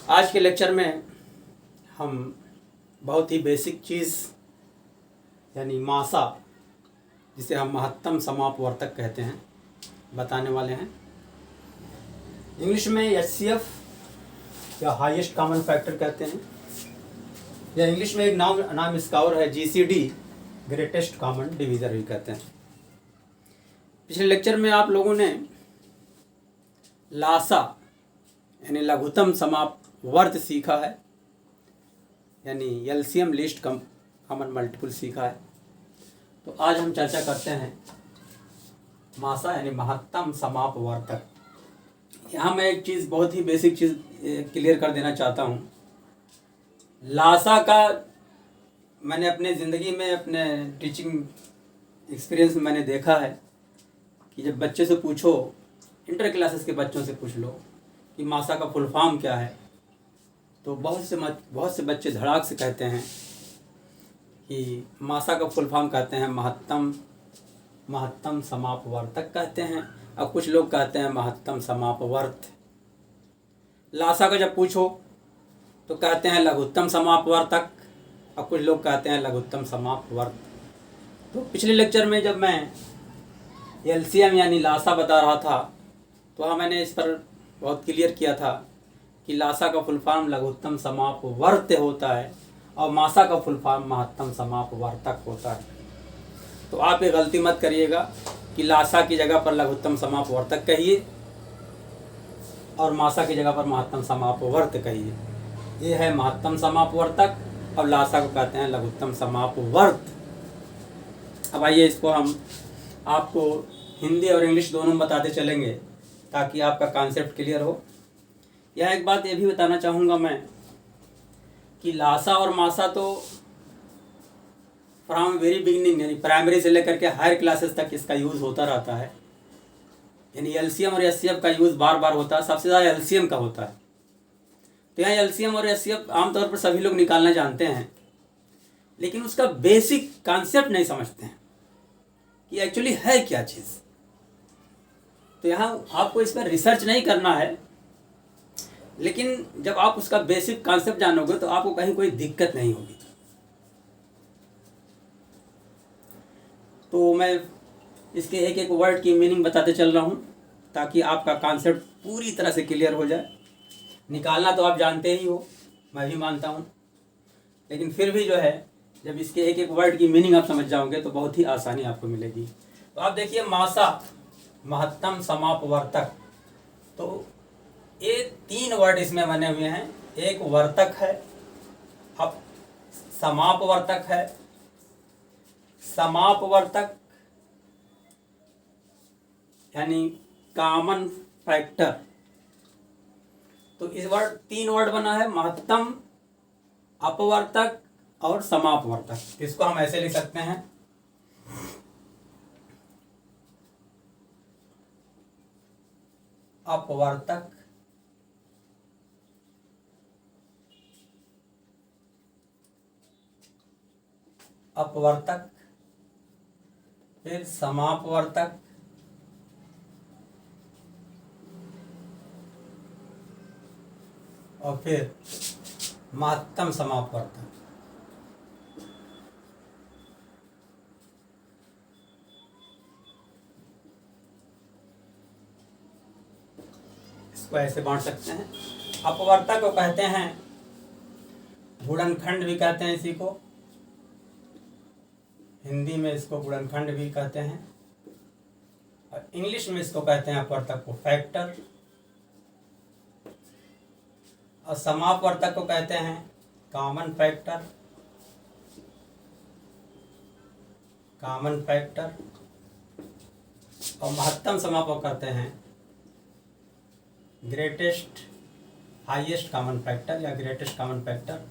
आज के लेक्चर में हम बहुत ही बेसिक चीज़ यानी मासा, जिसे हम महत्तम समापवर्तक कहते हैं, बताने वाले हैं। इंग्लिश में HCF या हाईएस्ट कॉमन फैक्टर कहते हैं, या इंग्लिश में एक नाम इसका और है GCD, ग्रेटेस्ट कॉमन डिवीज़र भी कहते हैं। पिछले लेक्चर में आप लोगों ने लासा यानी लघुत्तम समापवर्त सीखा है, यानी एलसीएम लीस्ट कॉमन मल्टीपल सीखा है। तो आज हम चर्चा करते हैं मासा यानी महत्तम समापवर्तक। यहाँ मैं एक चीज़, बहुत ही बेसिक चीज़ क्लियर कर देना चाहता हूँ। लासा का मैंने अपने ज़िंदगी में, अपने टीचिंग एक्सपीरियंस में मैंने देखा है कि जब बच्चे से पूछो, इंटर क्लासेस के बच्चों से पूछ लो कि मासा का फुल फॉर्म क्या है, तो बहुत से बच्चे धड़ाक से कहते हैं कि मासा का फुल फॉर्म कहते हैं महत्तम समापवर्तक कहते हैं, और कुछ लोग कहते हैं महत्तम समापवर्त। लासा का जब पूछो तो कहते हैं लघुत्तम समापवर्तक, और कुछ लोग कहते हैं लघुत्तम समापवर्त। तो पिछले लेक्चर में जब मैं एलसीएम यानी लासा बता रहा था, तो हाँ, मैंने इस पर बहुत क्लियर किया था कि लासा का फुल फॉर्म लघुत्तम समापवर्त होता है और मासा का फुल फॉर्म महत्तम समापवर्तक होता है। तो आप ये गलती मत करिएगा कि लासा की जगह पर लघुत्तम समापवर्तक कहिए और मासा की जगह पर महत्तम समापवर्त कहिए। ये है महत्तम समापवर्तक और लासा को कहते हैं लघुत्तम समापवर्त। अब आइए, इसको हम आपको हिंदी और इंग्लिश दोनों में बताते चलेंगे ताकि आपका कॉन्सेप्ट क्लियर हो। यह एक बात ये भी बताना चाहूँगा मैं कि लासा और मासा तो फ्रॉम वेरी बिगिनिंग यानी प्राइमरी से लेकर के हायर क्लासेस तक इसका यूज़ होता रहता है। यानी एलसीएम और एचसीएफ का यूज़ बार बार होता है, सबसे ज़्यादा एलसीएम का होता है। तो यहाँ एलसीएम और एचसीएफ आमतौर पर सभी लोग निकालना जानते हैं, लेकिन उसका बेसिक कॉन्सेप्ट नहीं समझते हैं कि एक्चुअली है क्या चीज़। तो यहाँ आपको इस पर रिसर्च नहीं करना है, लेकिन जब आप उसका बेसिक कॉन्सेप्ट जानोगे तो आपको कहीं कोई दिक्कत नहीं होगी। तो मैं इसके एक एक वर्ड की मीनिंग बताते चल रहा हूँ ताकि आपका कॉन्सेप्ट पूरी तरह से क्लियर हो जाए। निकालना तो आप जानते ही हो, मैं भी मानता हूँ, लेकिन फिर भी जो है, जब इसके एक एक वर्ड की मीनिंग आप समझ जाओगे तो बहुत ही आसानी आपको मिलेगी। तो आप देखिए, मासा महत्तम समापवर्तक, तो ये 3 वर्ड इसमें बने हुए हैं। एक वर्तक है, अब समापवर्तक है। समापवर्तक यानी कॉमन फैक्टर। तो इस 3 वर्ड बना है, महत्तम, अपवर्तक और समापवर्तक। इसको हम ऐसे लिख सकते हैं, अपवर्तक, अपवर्तक, फिर समापवर्तक, और फिर महत्तम समापवर्तक। इसको ऐसे बांट सकते हैं। अपवर्तक को कहते हैं गुणनखंड भी कहते हैं, इसी को हिंदी में इसको गुणनखंड भी कहते हैं, और इंग्लिश में इसको कहते हैं अपवर्तक को फैक्टर, और समापवर्तक को कहते हैं कॉमन फैक्टर, कॉमन फैक्टर, और महत्तम समापवर्तक कहते हैं ग्रेटेस्ट हाईएस्ट कॉमन फैक्टर या greatest common factor,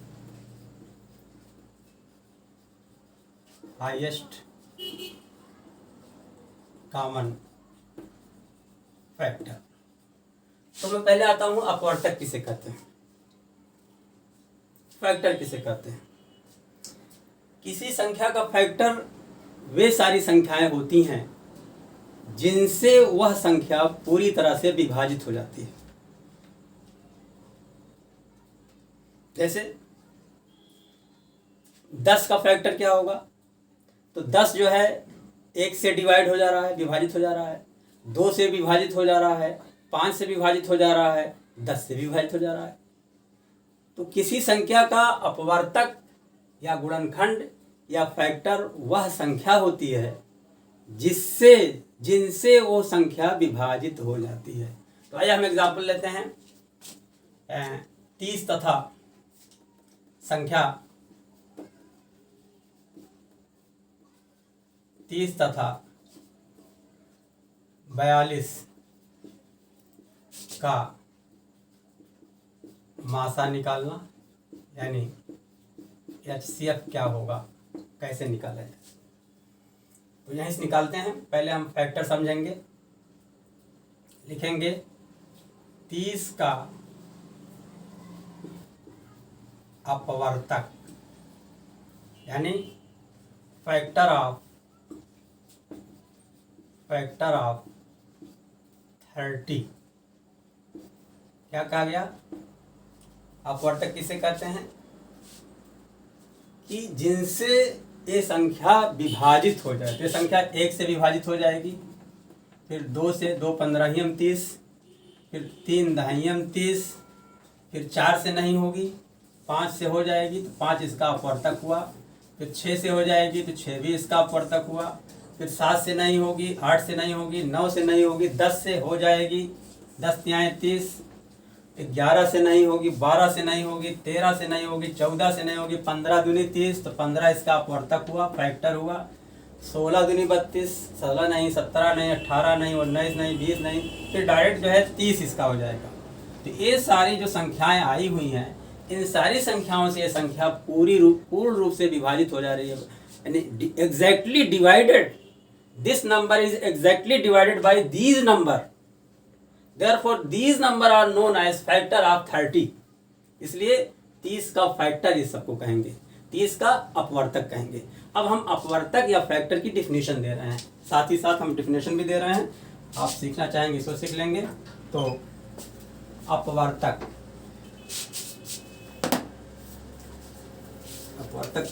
highest common factor. तो मैं पहले आता हूं अपवर्तक किसे कहते हैं, फैक्टर किसे कहते हैं। किसी संख्या का फैक्टर वे सारी संख्याएं होती हैं जिनसे वह संख्या पूरी तरह से विभाजित हो जाती है। जैसे 10 का फैक्टर क्या होगा, तो 10 जो है 1 से डिवाइड हो जा रहा है, विभाजित हो जा रहा है, 2 से विभाजित हो जा रहा है, 5 से विभाजित हो जा रहा है, 10 से विभाजित हो जा रहा है। तो किसी संख्या का अपवर्तक या गुणनखंड या फैक्टर वह संख्या होती है जिनसे वो संख्या विभाजित हो जाती है। तो आइए हम एग्जाम्पल लेते हैं। 30 तथा संख्या 42 का मासा निकालना, यानी HCF क्या होगा, कैसे निकाला जाए। तो यहीं से निकालते हैं। पहले हम फैक्टर समझेंगे। लिखेंगे 30 का अपवर्तक, यानी फैक्टर ऑफ 30। क्या कहा गया, अपवर्तक किसे कहते हैं कि जिनसे ये संख्या विभाजित हो जाए। ये संख्या 1 से विभाजित हो जाएगी, फिर 2 से, 2 पंद्रहियम 30, फिर 3 दहियम 30, फिर 4 से नहीं होगी, 5 से हो जाएगी तो 5 इसका अपवर्तक हुआ, फिर 6 से हो जाएगी तो 6 भी इसका अपवर्तक हुआ, फिर 7 से नहीं होगी, 8 से नहीं होगी, 9 से नहीं होगी, 10 से हो जाएगी, 10 तिहाई 30, 11 से नहीं होगी, 12 से नहीं होगी, 13 से नहीं होगी, 14 से नहीं होगी, 15 दूनी 30, तो 15 इसका अपवर्तक हुआ, फैक्टर हुआ। 16 दूनी 32, 16 नहीं, 17 नहीं, 18 नहीं, 19 नहीं, 20 नहीं, फिर डायरेक्ट जो है 30 इसका हो जाएगा। तो ये सारी जो संख्याएं आई हुई हैं, इन सारी संख्याओं से ये संख्या पूर्ण रूप से विभाजित हो जा रही है, यानी exactly divided. This number is exactly divided by these number, therefore these number are known as factor of 30। इसलिए 30 का फैक्टर इस सबको कहेंगे, 30 का अपवर्तक कहेंगे। अब हम अपवर्तक या फैक्टर की डिफिनीशन दे रहे हैं, साथ ही साथ हम डिफिनीशन भी दे रहे हैं। आप सीखना चाहेंगे इसको सीख लेंगे। तो अपवर्तक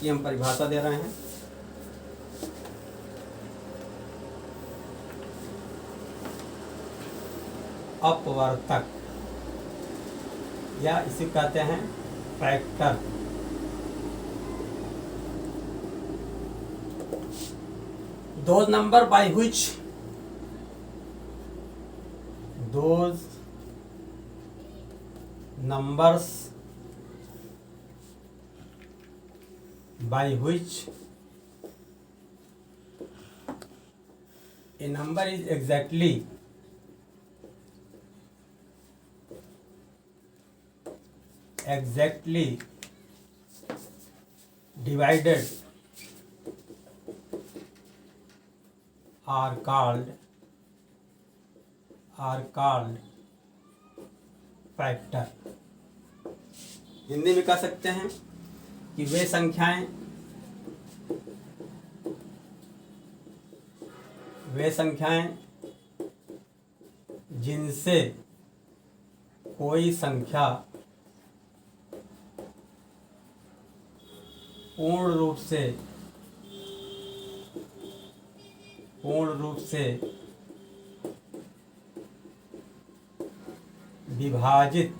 की हम परिभाषा दे रहे हैं। अपवर्तक या इसे कहते हैं factor, those numbers by which a number is exactly divided are called factor. Hindi में कह सकते हैं कि वे संख्याएं जिनसे कोई संख्या पूर्ण रूप से विभाजित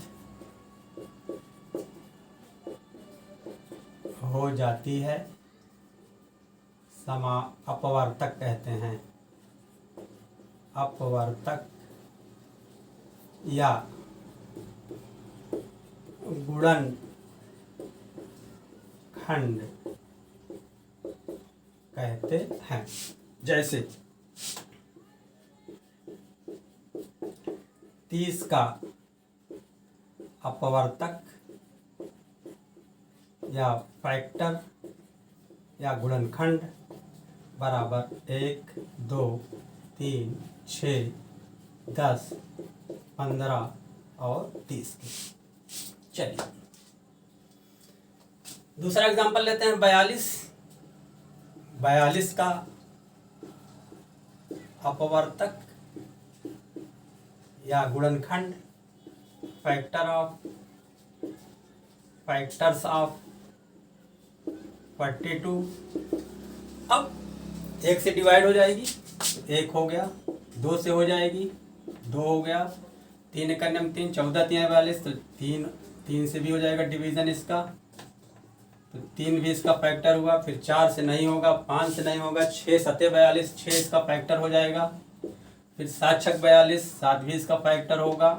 हो जाती है, अपवर्तक कहते हैं। अपवर्तक या गुणनखंड कहते हैं। जैसे 30 का अपवर्तक या फैक्टर या गुणनखंड बराबर 1, 2, 3, 6, 10, 15 और 30 के। चलिए दूसरा एग्जांपल लेते हैं। 42 का अपवर्तक या गुणनखंड फैक्टर ऑफ फैक्टर्स ऑफ 42। अब एक से डिवाइड हो जाएगी तो एक हो गया, दो से हो जाएगी, दो हो गया, तीन करने में तीन, 14 3 42, तो तीन, तीन से भी हो जाएगा डिवीजन इसका, तो तीन भी इसका फैक्टर हुआ। फिर चार से नहीं होगा, पाँच से नहीं होगा, 6 7 42, 6 इसका फैक्टर हो जाएगा। फिर 7 6 42, 7 भी इसका फैक्टर होगा।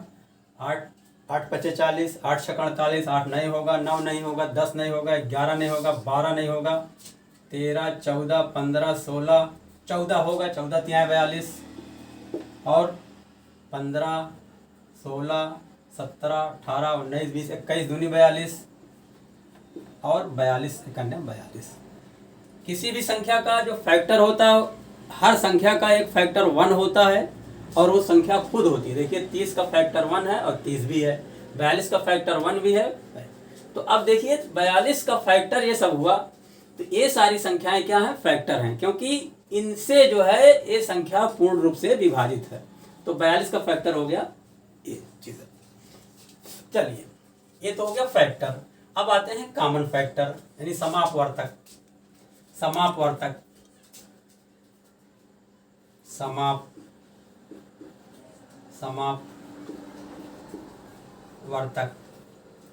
8 8 5 40, 8 6 48, 8 नहीं होगा, 9 नहीं होगा, 10 नहीं होगा, 11 नहीं होगा, 12 नहीं होगा, 13 14 15 16, 14 होगा, 14 3 42, और 15 16 17 18 19 20 21 दूनी 42, और 42 इकन्ने 42। किसी भी संख्या का जो फैक्टर होता है, हर संख्या का एक फैक्टर 1 होता है और वो संख्या खुद होती है। देखिए 30 का फैक्टर 1 है और 30 भी है, 42 का फैक्टर 1 भी है। तो अब देखिए 42 का फैक्टर ये सब हुआ, तो ये सारी संख्याएं क्या हैं, फैक्टर हैं, क्योंकि इनसे जो है ये संख्या पूर्ण रूप से विभाजित है। तो 42 का फैक्टर हो गया ये चीज। चलिए ये तो हो गया फैक्टर। अब आते हैं कॉमन फैक्टर यानी समापवर्तक। समापवर्तक, समापवर्तक,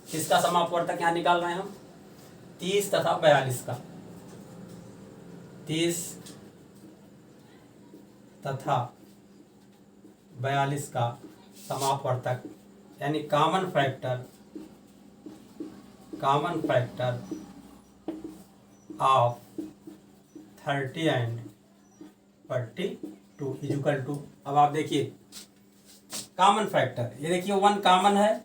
किसका समापवर्तक यहाँ निकाल रहे हैं हम, 30 तथा 42 का। 30 तथा 42 का समापवर्तक यानी common factor of 30 and 42 equal to. अब आप देखिए कॉमन फैक्टर, ये देखिए 1 कॉमन है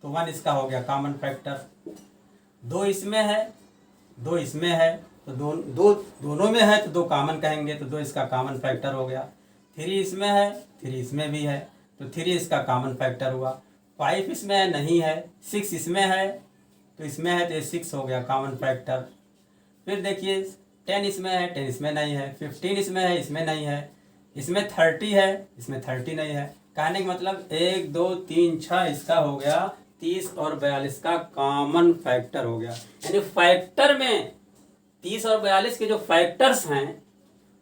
तो 1 इसका हो गया कॉमन फैक्टर। 2 इसमें है, 2 इसमें है, तो दोनों में है तो 2 कॉमन कहेंगे, तो 2 इसका कॉमन फैक्टर हो गया। 3 इसमें है, 3 इसमें भी है, तो 3 इसका कॉमन फैक्टर हुआ। 5 इसमें है, नहीं है। 6 इसमें है, तो इसमें है तो ये 6 हो गया कॉमन फैक्टर। फिर देखिए 10 इसमें है, 10 इसमें नहीं है। 15 इसमें है, इसमें नहीं है। इसमें 30 है, इसमें 30 नहीं है। कहने का मतलब 1 2 3 6 इसका हो गया 30 और 42 का कॉमन फैक्टर हो गया। यानी फैक्टर में 30 और 42 के जो फैक्टर्स हैं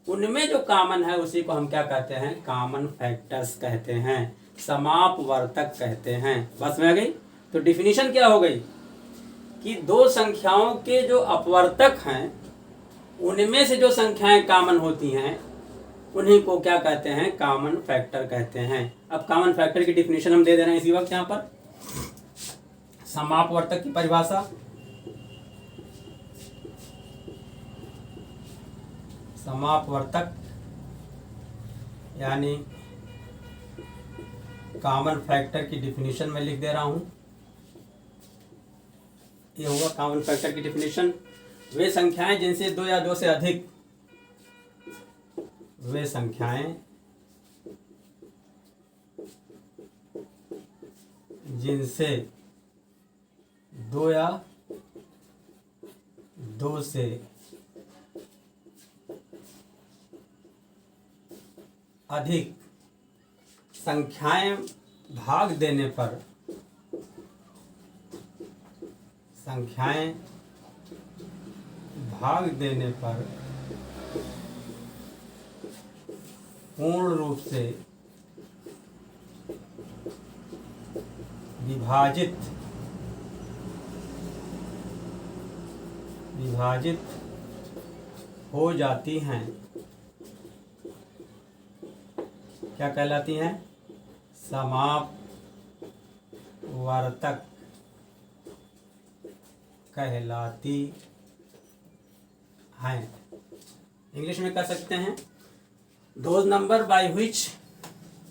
उनमें जो कॉमन है उसी को हम क्या कहते हैं, कॉमन फैक्टर्स कहते हैं, समापवर्तक कहते हैं। बस में आ गई। तो डिफिनीशन क्या हो गई कि दो संख्याओं के जो अपवर्तक हैं उनमें से जो संख्याएं कॉमन होती हैं उन्हीं को क्या कहते हैं, कॉमन फैक्टर कहते हैं। अब कॉमन फैक्टर की डिफिनीशन हम दे दे रहे हैं इसी वक्त यहाँ पर। समापवर्तक की परिभाषा, समापवर्तक यानी कॉमन फैक्टर की डिफिनीशन में लिख दे रहा हूं। ये होगा कॉमन फैक्टर की डिफिनीशन। वे संख्याएं जिनसे 2 या 2 से अधिक, वे संख्याएं जिनसे 2 या 2 से अधिक संख्याएं भाग देने पर, संख्याएं भाग देने पर पूर्ण रूप से विभाजित हो जाती हैं, क्या कहलाती हैं, समापवर्तक कहलाती हैं। इंग्लिश में कह सकते हैं those numbers by which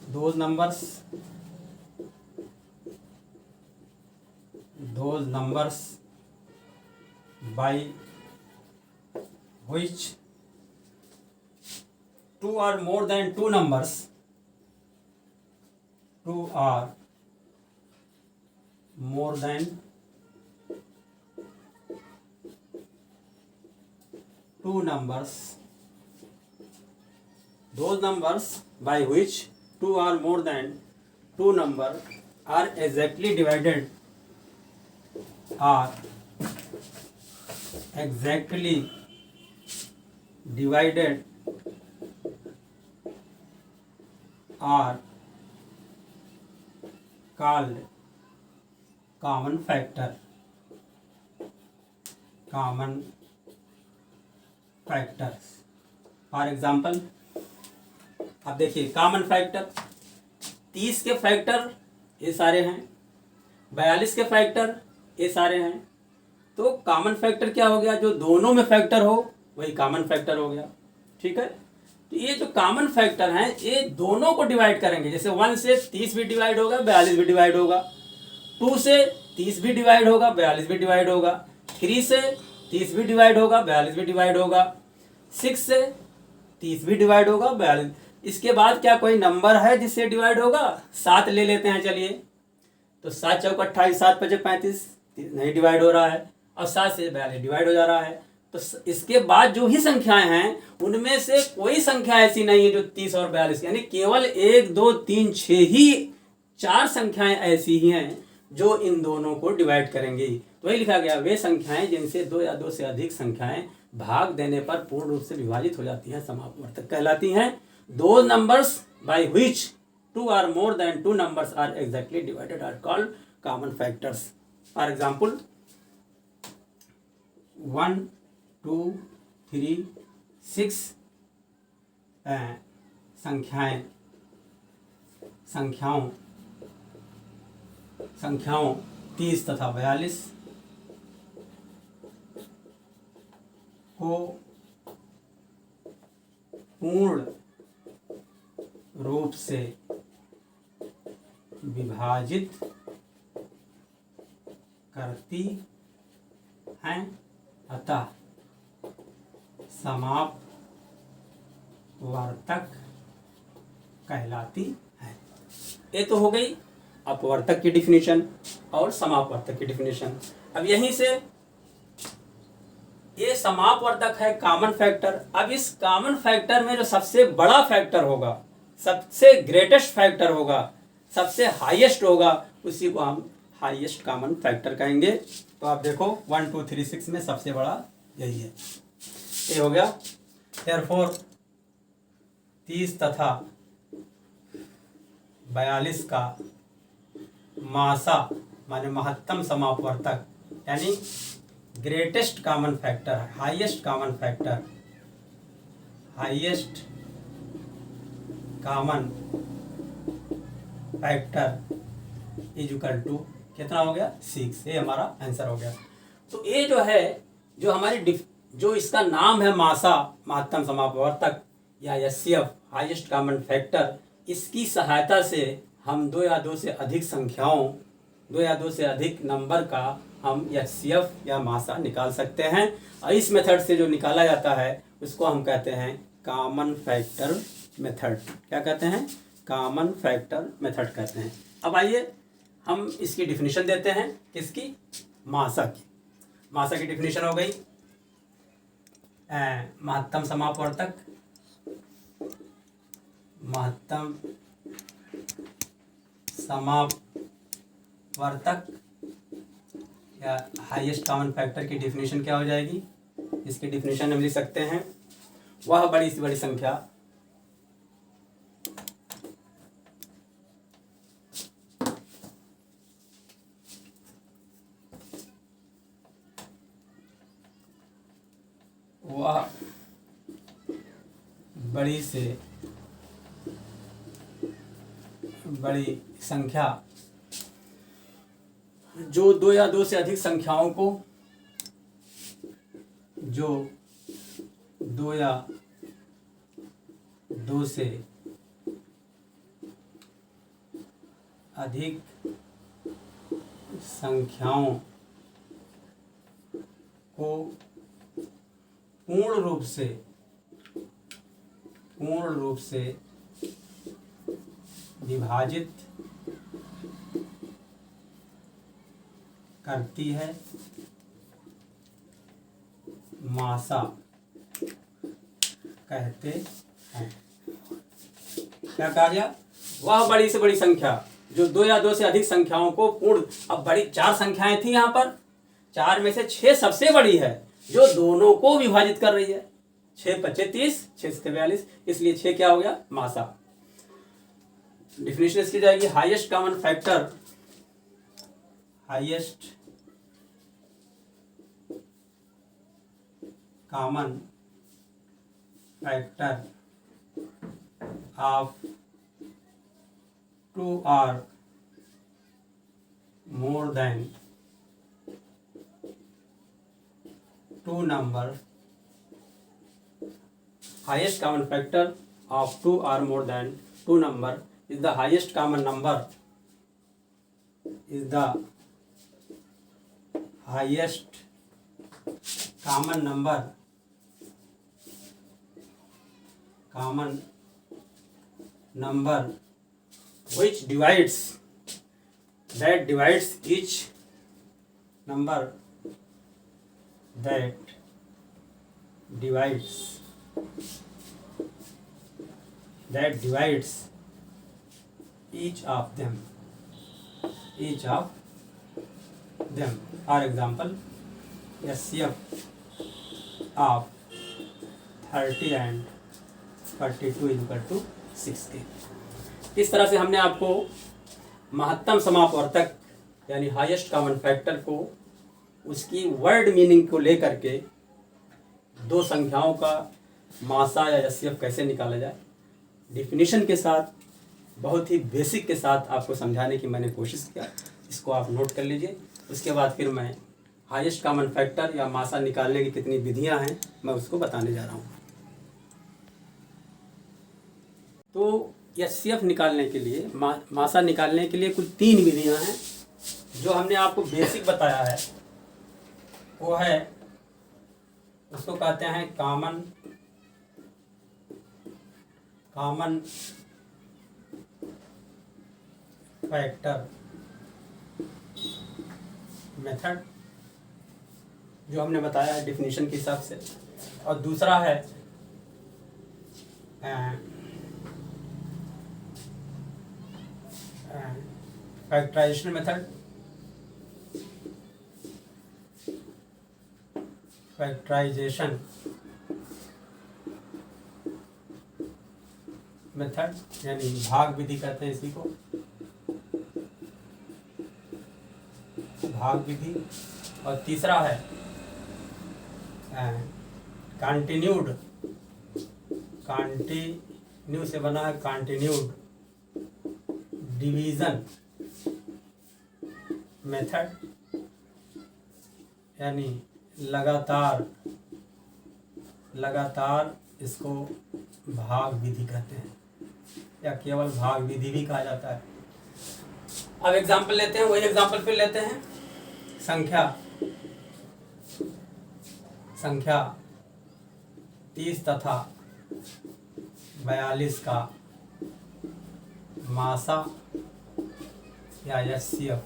those numbers by which 2 or more than 2 numbers, 2 or more than 2 numbers, those numbers by which 2 or more than 2 numbers are exactly divided are exactly divided are called common factor. Common factors. For example अब देखिए common factor 30 के factor ये सारे हैं, 42 के factor ये सारे हैं। तो कॉमन फैक्टर क्या हो गया, जो दोनों में फैक्टर हो वही कॉमन फैक्टर हो गया। ठीक है, तो ये जो कॉमन फैक्टर हैं ये दोनों को डिवाइड करेंगे। जैसे 1 से 30 भी डिवाइड होगा, 42 भी डिवाइड होगा। 2 से 30 भी डिवाइड होगा, 42 भी डिवाइड होगा। 3 से 30 भी डिवाइड होगा, 42 भी डिवाइड होगा। 6 से 30 भी डिवाइड होगा, 42। इसके बाद क्या कोई नंबर है जिससे डिवाइड होगा? 7 ले लेते हैं चलिए। तो 7 चौक 28, 7 पचे 35 नहीं डिवाइड हो रहा है, और 7 से 42 डिवाइड हो जा रहा है। तो इसके बाद जो ही संख्याएं हैं उनमें से कोई संख्या ऐसी नहीं है जो 30 और 42, यानी केवल 1 2 3 6 ही 4 संख्याएं ऐसी ही हैं जो इन दोनों को डिवाइड करेंगी। तो वही लिखा गया, वे संख्याएं जिनसे 2 या 2 से अधिक संख्याएं भाग देने पर पूर्ण रूप से विभाजित हो जाती हैं समापवर्तक कहलाती हैं। दो numbers by which 2 or more than 2 numbers are exactly divided are called common factors. For example, 1 2 3 6 संख्याओं 30 तथा 42 को पूर्ण रूप से विभाजित करती हैं, अतः समापवर्तक कहलाती है। ये तो हो गई अपवर्तक की डिफिनीशन और समापवर्तक की डिफिनीशन। अब यहीं से ये समापवर्तक है कॉमन फैक्टर। अब इस कॉमन फैक्टर में जो सबसे बड़ा फैक्टर होगा, सबसे ग्रेटेस्ट फैक्टर होगा, सबसे हाईएस्ट होगा, उसी को हम हाईएस्ट कॉमन फैक्टर कहेंगे। तो आप देखो 1 2 3 6 में सबसे बड़ा यही है, ये हो गया। देयरफॉर 30 तथा 42 का मासा माने महत्तम समापवर्तक यानी greatest common factor, highest common factor, highest common factor is equal to कितना हो गया? 6। ये हमारा आंसर हो गया। तो ये जो है, जो हमारी जो इसका नाम है मासा महत्तम समापवर्तक या एचसीएफ हाईएस्ट कॉमन फैक्टर, इसकी सहायता से हम 2 या 2 से अधिक संख्याओं, 2 या 2 से अधिक नंबर का हम एचसीएफ या मासा निकाल सकते हैं। और इस मेथड से जो निकाला जाता है उसको हम कहते हैं कॉमन फैक्टर मेथड। क्या कहते हैं? कॉमन फैक्टर मेथड कहते हैं। अब आइए हम इसकी डिफिनीशन देते हैं। किसकी? मासा की। मासा की डिफिनीशन हो गई महत्तम समापवर्तक, महत्तम समापवर्तक या हाईएस्ट कॉमन फैक्टर की डिफिनीशन क्या हो जाएगी? इसकी डिफिनीशन हम लिख सकते हैं, वह बड़ी से बड़ी संख्या बड़ी से बड़ी संख्या जो 2 या 2 से अधिक संख्याओं को, जो 2 या 2 से अधिक संख्याओं को पूर्ण रूप से विभाजित करती है, मासा कहते हैं। क्या कहा गया? वह बड़ी से बड़ी संख्या जो 2 या 2 से अधिक संख्याओं को पूर्ण, अब बड़ी 4 संख्याएं थी यहाँ पर, 4 में से 6 सबसे बड़ी है जो दोनों को विभाजित कर रही है। 6 × 25 30, 6 से 42, इसलिए 6 क्या हो गया? मासा। डिफिनेशन इसकी जाएगी highest common factor, highest common factor of 2 or more than 2 number, highest common factor of 2 or more than 2 number is the highest common number, is the highest common number, common number which divides, that divides each number, that divides, that divides each of them, each of them. For example, HCF of 30 and 42 is equal to 60. इस तरह से हमने आपको महत्तम समापवर्तक यानी highest common factor को उसकी वर्ड मीनिंग को लेकर के दो संख्याओं का मासा या एचसीएफ कैसे निकाला जाए डिफिनीशन के साथ बहुत ही बेसिक के साथ आपको समझाने की मैंने कोशिश किया। इसको आप नोट कर लीजिए। उसके बाद फिर मैं हाईएस्ट कॉमन फैक्टर या मासा निकालने की कितनी विधियां हैं मैं उसको बताने जा रहा हूँ। तो एचसीएफ निकालने के लिए मासा निकालने के लिए कुल 3 विधियां हैं। जो हमने आपको बेसिक बताया है वो है, उसको कहते हैं कॉमन फैक्टर मेथड जो हमने बताया है डिफिनीशन के हिसाब से, और दूसरा है फैक्टराइजेशन मेथड, फैक्टराइजेशन मेथड यानी भाग विधि कहते हैं इसी को, भाग विधि। और तीसरा है कंटिन्यूड, कंटिन्यू से बना है कंटिन्यूड डिवीजन मेथड यानी लगातार इसको भाग विधि कहते हैं या केवल भाग विधि भी कहा जाता है। अब एग्जाम्पल लेते हैं, वही एग्जाम्पल फिर लेते हैं। संख्या 30 तथा 42 का मासा या एचसीएफ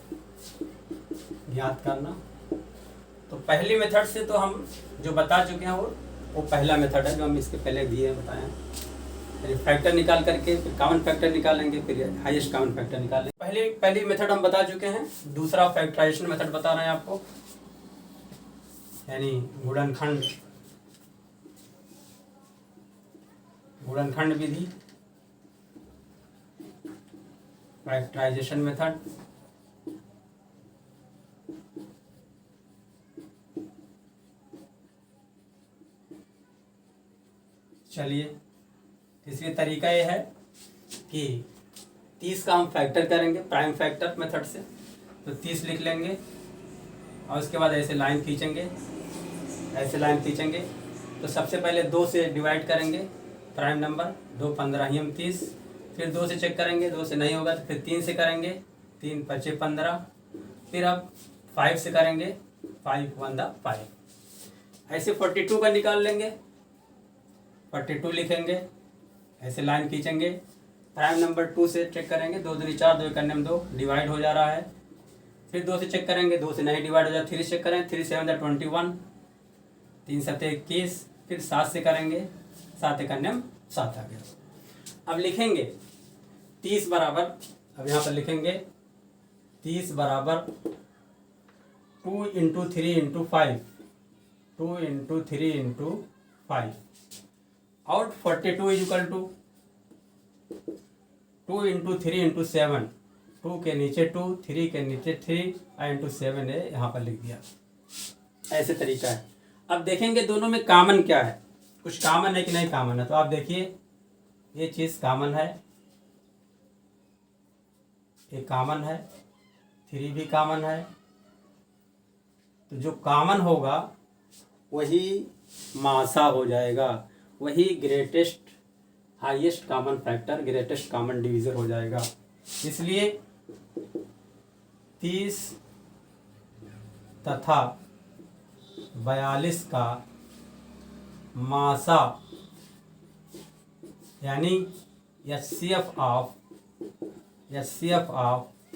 ज्ञात करना। तो पहली मेथड से तो हम जो बता चुके हैं वो पहला मेथड है जो हम इसके पहले दिए बताए हैं। फैक्टर निकाल करके फिर कॉमन फैक्टर निकालेंगे, फिर हाईएस्ट कॉमन फैक्टर निकालेंगे। पहली मेथड हम बता चुके हैं। दूसरा फैक्टराइजेशन मेथड बता रहे हैं आपको, यानी गुणनखंड विधि, फैक्टराइजेशन मेथड। चलिए, तीसरी तरीका ये है कि 30 का हम फैक्टर करेंगे प्राइम फैक्टर मेथड से। तो 30 लिख लेंगे और उसके बाद ऐसे लाइन खींचेंगे, तो सबसे पहले 2 से डिवाइड करेंगे प्राइम नंबर, 2 15 30। फिर 2 से चेक करेंगे, 2 से नहीं होगा तो फिर 3 से करेंगे, 3 5 15। फिर अब 5 से करेंगे, 5 1 5। ऐसे 42 का निकाल लेंगे, 42 लिखेंगे, ऐसे लाइन खींचेंगे। प्राइम नंबर 2 से चेक करेंगे, 2 दूनी 4, 2 करने में 2 डिवाइड हो जा रहा है। फिर 2 से चेक करेंगे, 2 से नहीं डिवाइड हो जाए। 3 से चेक करें, 3 7 21, 3 7 21। फिर 7 से करेंगे, 7 करने में 7 आ गया। अब लिखेंगे 30 बराबर, अब यहाँ पर लिखेंगे 30 बराबर 2 इंटू 3 इंटू 5, 2 इंटू 3 इंटू 5 और 42 is equal to 2 into 3 into 7, 2 के नीचे 2, 3 के नीचे 3 इंटू 7 है, यहाँ पर लिख दिया। ऐसे तरीका है। अब देखेंगे दोनों में कॉमन क्या है, कुछ कॉमन है कि नहीं कॉमन है। तो आप देखिए ये चीज़ कॉमन है, ये कॉमन है, 3 भी कॉमन है। तो जो कॉमन होगा वही मासा हो जाएगा, वही greatest highest common factor, greatest common divisor हो जाएगा। इसलिए 30 तथा 42 का मासा यानी HCF of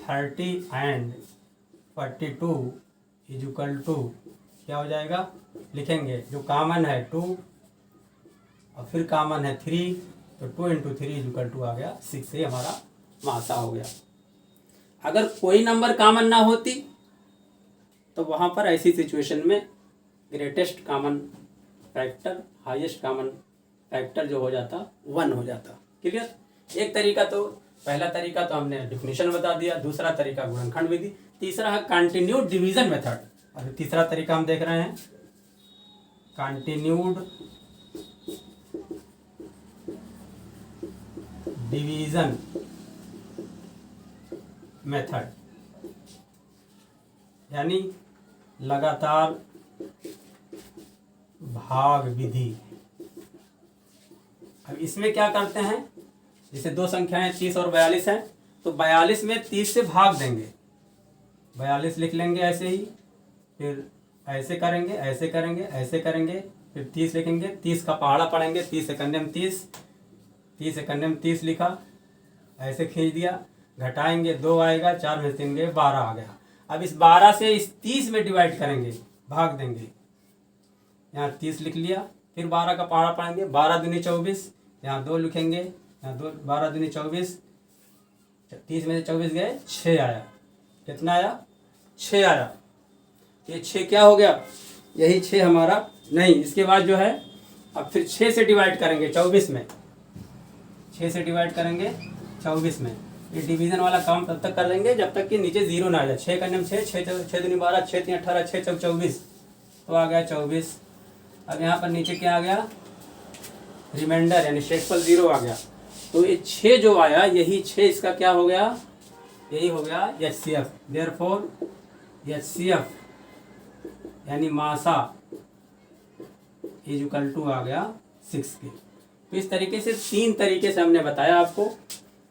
30 and 42 is equal to क्या हो जाएगा, लिखेंगे जो कॉमन है 2 और फिर कॉमन है 3, तो 2 इंटू 3 इज इक्वल टू आ गया 6, से हमारा मासा हो गया। अगर कोई नंबर कॉमन ना होती तो वहाँ पर ऐसी सिचुएशन में greatest common factor, highest common factor जो हो जाता 1 हो जाता। क्लियर। एक तरीका तो, पहला तरीका तो हमने डिफिनीशन बता दिया, दूसरा तरीका गुणनखंड विधि, तीसरा है कंटिन्यूड डिवीजन मेथड। और तीसरा तरीका हम देख रहे हैं कंटिन्यूड डिवीजन मेथड, यानी लगातार भाग विधि। अब इसमें क्या करते हैं, जैसे दो संख्याएं 30 और 42 हैं, तो 42 में 30 से भाग देंगे, 42 लिख लेंगे ऐसे ही, फिर ऐसे करेंगे, ऐसे करेंगे, ऐसे करेंगे, फिर 30 लिखेंगे, 30 का पहाड़ा पढ़ेंगे, 30 सेकंड में 30, 30 सेकंड में 30 लिखा, ऐसे खींच दिया, घटाएंगे 2 आएगा, 4 में 3 गए, 12 आ गया। अब इस 12 से इस 30 में डिवाइड करेंगे, भाग देंगे, यहाँ 30 लिख लिया, फिर 12 का पहाड़ा पढ़ेंगे, 12 दूनी 24, यहाँ 2 लिखेंगे, यहाँ 2, 12 दूनी 24, 30 में से 24 गए, 6 आया। कितना आया, 6 आया। ये 6 क्या हो गया, यही 6 हमारा नहीं। इसके बाद जो है अब फिर 6 से डिवाइड करेंगे 24 में, 6 से डिवाइड करेंगे 24 में। ये डिवीजन वाला काम तब तक कर लेंगे जब तक कि नीचे जीरो ना आ जाए। 6 करने में 6, 6 दूनी 12, 6 3 18, 6 चौक 24, तो आ गया 24। अब यहाँ पर नीचे क्या आ गया, रिमाइंडर यानी शेषफल 0 आ गया। तो ये 6 जो आया, यही 6 इसका क्या हो गया, यही हो गया HCF। देयरफॉर HCF यानी मासा इज इक्वल टू आ गया 6 के। तो इस तरीके से 3 तरीके से हमने बताया आपको।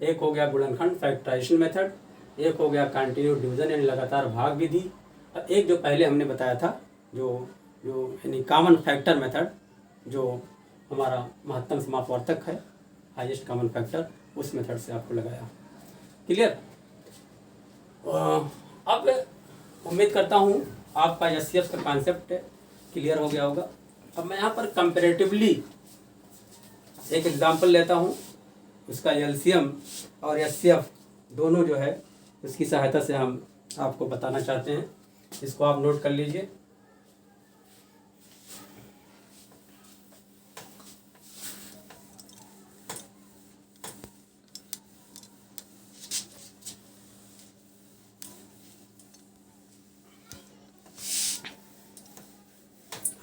एक हो गया गुणनखंड फैक्टराइजेशन मेथड, एक हो गया कंटिन्यूड डिवीजन यानी लगातार भाग विधि, और एक जो पहले हमने बताया था जो यानी कॉमन फैक्टर मेथड, जो हमारा महत्तम समापवर्तक है, हाईएस्ट कॉमन फैक्टर, उस मेथड से आपको लगाया। क्लियर। अब उम्मीद करता हूँ आपका HCF का कॉन्सेप्ट क्लियर हो गया होगा। अब मैं यहाँ पर कंपैरेटिवली एक एग्जांपल लेता हूँ, उसका LCM और HCF दोनों जो है उसकी सहायता से हम आपको बताना चाहते हैं। इसको आप नोट कर लीजिए।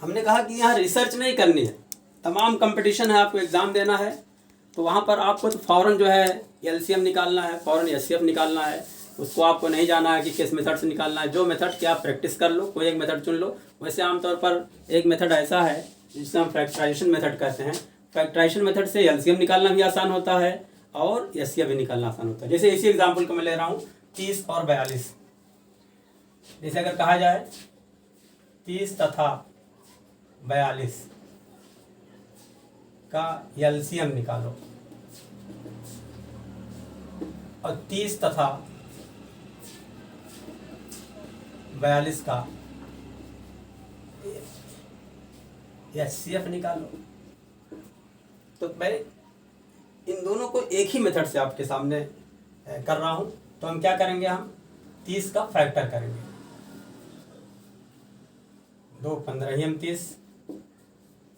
हमने कहा कि यहाँ रिसर्च नहीं करनी है, तमाम कंपटीशन है, आपको एग्ज़ाम देना है, तो वहाँ पर आपको तो फ़ौरन जो है LCM निकालना है, फ़ौरन HCF निकालना है। उसको आपको नहीं जाना है कि किस मेथड से निकालना है, जो मेथड की आप प्रैक्टिस कर लो, कोई एक मेथड चुन लो। वैसे आमतौर पर एक मेथड ऐसा है जिसे हम फैक्टराइजेशन मेथड कहते हैं। फैक्टराइजेशन मेथड से LCM निकालना भी आसान होता है और HCF भी निकालना आसान होता है। जैसे इसी एग्जाम्पल को मैं ले रहा हूँ 30 और 42। जैसे अगर कहा जाए 30 तथा 42 का LCM निकालो, और 30 तथा 42 का HCF निकालो, तो मैं इन दोनों को एक ही मेथड से आपके सामने कर रहा हूं। तो हम क्या करेंगे, हम 30 का फैक्टर करेंगे। 2 15 30,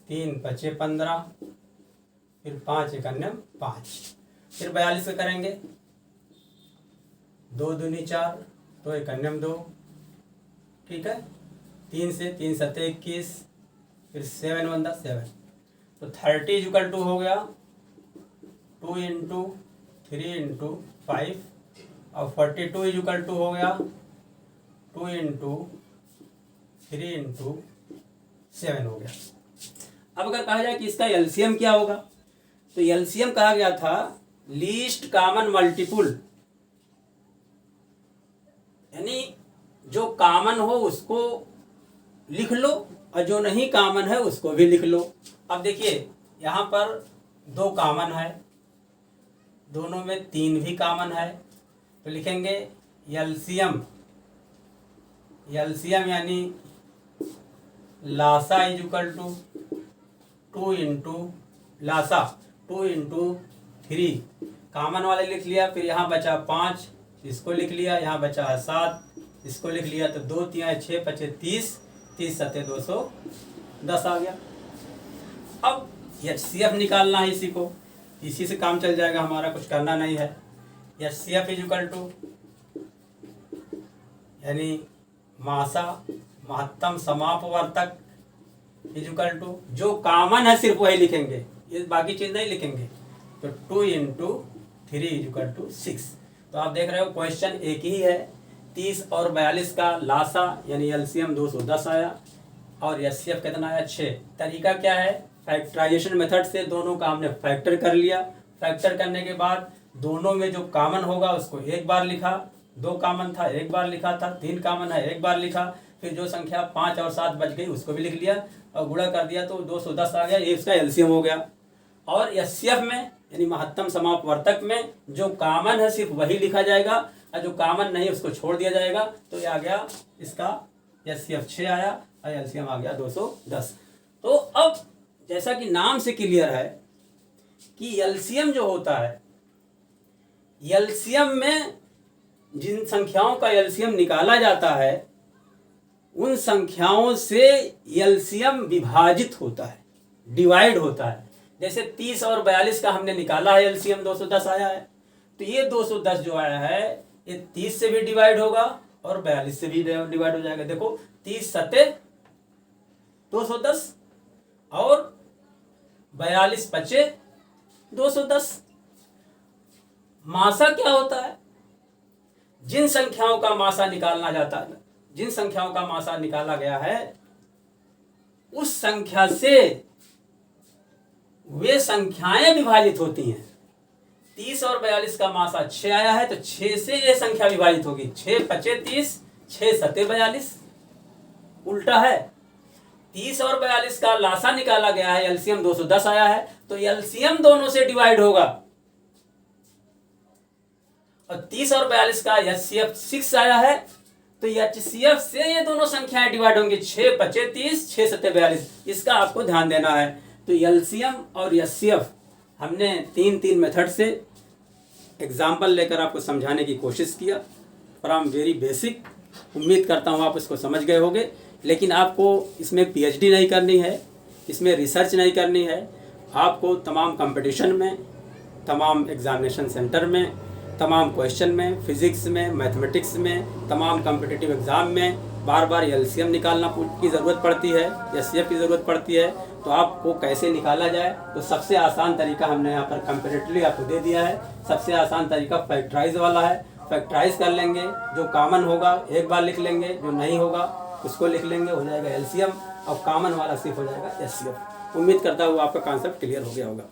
3 5 15, फिर 5 1 5। फिर 42 का करेंगे, 2 दूनी 4, 2 1 2, ठीक है। 3 से 3 7 21, फिर 7 1 7। तो 30 = हो गया 2 × 3 × 5, और 42 = हो गया 2 × 3 × 7 हो गया। अब अगर कहा जाए कि इसका एलसीएम क्या होगा, तो एलसीएम कहा गया था लीस्ट कॉमन मल्टीपुल, यानी जो कॉमन हो उसको लिख लो और जो नहीं कॉमन है उसको भी लिख लो। अब देखिए यहाँ पर 2 कॉमन है, दोनों में 3 भी कॉमन है, तो लिखेंगे एलसीएम यानी लासा = 2 × लासा 2 × 3, कॉमन वाले लिख लिया। फिर यहाँ बचा 5, इसको लिख लिया। यहाँ बचा 7, इसको लिख लिया। तो 2 3 6 5 30, 30 7 210 आ गया। अब HCF निकालना है इसी को, इसी से काम चल जाएगा हमारा, कुछ करना नहीं है। HCF = यानी मासा महत्तम समापवर्तक = जो कॉमन है सिर्फ वही लिखेंगे, ये बाकी चीज नहीं लिखेंगे। तो 2 × 3 = 6। तो आप देख रहे हो क्वेश्चन एक ही है। 30 और 42 का लासा यानी एलसीएम 210 आया, और HCF कितना आया 6। तरीका क्या है, फैक्टराइजेशन मेथड से दोनों का हमने फैक्टर कर लिया। फैक्टर करने के बाद दोनों में जो कॉमन होगा उसको एक बार लिखा, 2 कॉमन था 1 बार लिखा था, 3 कॉमन है 1 बार लिखा, फिर जो संख्या 5 और 7 बच गई उसको भी लिख लिया और गुणा कर दिया तो 210 आ गया। ये इसका एलसीएम हो गया। और HCF में यानी महत्तम समापवर्तक में जो कॉमन है सिर्फ वही लिखा जाएगा और जो कॉमन नहीं उसको छोड़ दिया जाएगा। तो ये आ गया इसका HCF 6 आया और एलसीएम आ गया 210। तो अब जैसा कि नाम से क्लियर है कि एलसीएम जो होता है, एलसीएम में जिन संख्याओं का एलसीएम निकाला जाता है उन संख्याओं से एलसीएम विभाजित होता है, डिवाइड होता है। जैसे 30 और 42 का हमने निकाला है, एलसीएम 210 आया है, तो ये 210 जो आया है ये 30 से भी डिवाइड होगा और 42 से भी डिवाइड हो जाएगा। देखो 30 7 210 और 42 5 210। मासा क्या होता है, जिन संख्याओं का मासा निकालना जाता है, जिन संख्याओं का मासा निकाला गया है उस संख्या से वे संख्याएं विभाजित होती हैं। 30 और 42 का मासा 6 आया है तो 6 से ये संख्या विभाजित होगी। 6 5 30, 6 7 42। उल्टा है, 30 और 42 का लासा निकाला गया है, एलसीएम 210 आया है, तो एलसीएम दोनों से डिवाइड होगा। और 30 और 42 का HCF 6 आया है, तो HCF से ये दोनों संख्याएं डिवाइड होंगी। 6 5 30, 6 7 42। इसका आपको ध्यान देना है। तो एलसीएम और HCF हमने 3 मेथड से एग्जाम्पल लेकर आपको समझाने की कोशिश किया, फ्रॉम वेरी बेसिक। उम्मीद करता हूँ आप इसको समझ गए होंगे। लेकिन आपको इसमें PhD नहीं करनी है, इसमें रिसर्च नहीं करनी है। आपको तमाम कंपटीशन में, तमाम एग्जामिनेशन सेंटर में, तमाम क्वेश्चन में, फिजिक्स में, मैथमेटिक्स में, तमाम कॉम्पिटिटिव एग्ज़ाम में बार बार एलसीएम निकालना की ज़रूरत पड़ती है, HCF की ज़रूरत पड़ती है। तो आपको कैसे निकाला जाए, तो सबसे आसान तरीका हमने यहाँ पर कंपेरेटिवली आपको दे दिया है। सबसे आसान तरीका फैक्टराइज वाला है। फैक्टराइज कर लेंगे, जो कॉमन होगा एक बार लिख लेंगे, जो नहीं होगा उसको लिख लेंगे, हो जाएगा एलसीएम, और कॉमन वाला सिर्फ हो जाएगा HCF। उम्मीद करता हूँ आपका कॉन्सेप्ट क्लियर हो गया होगा।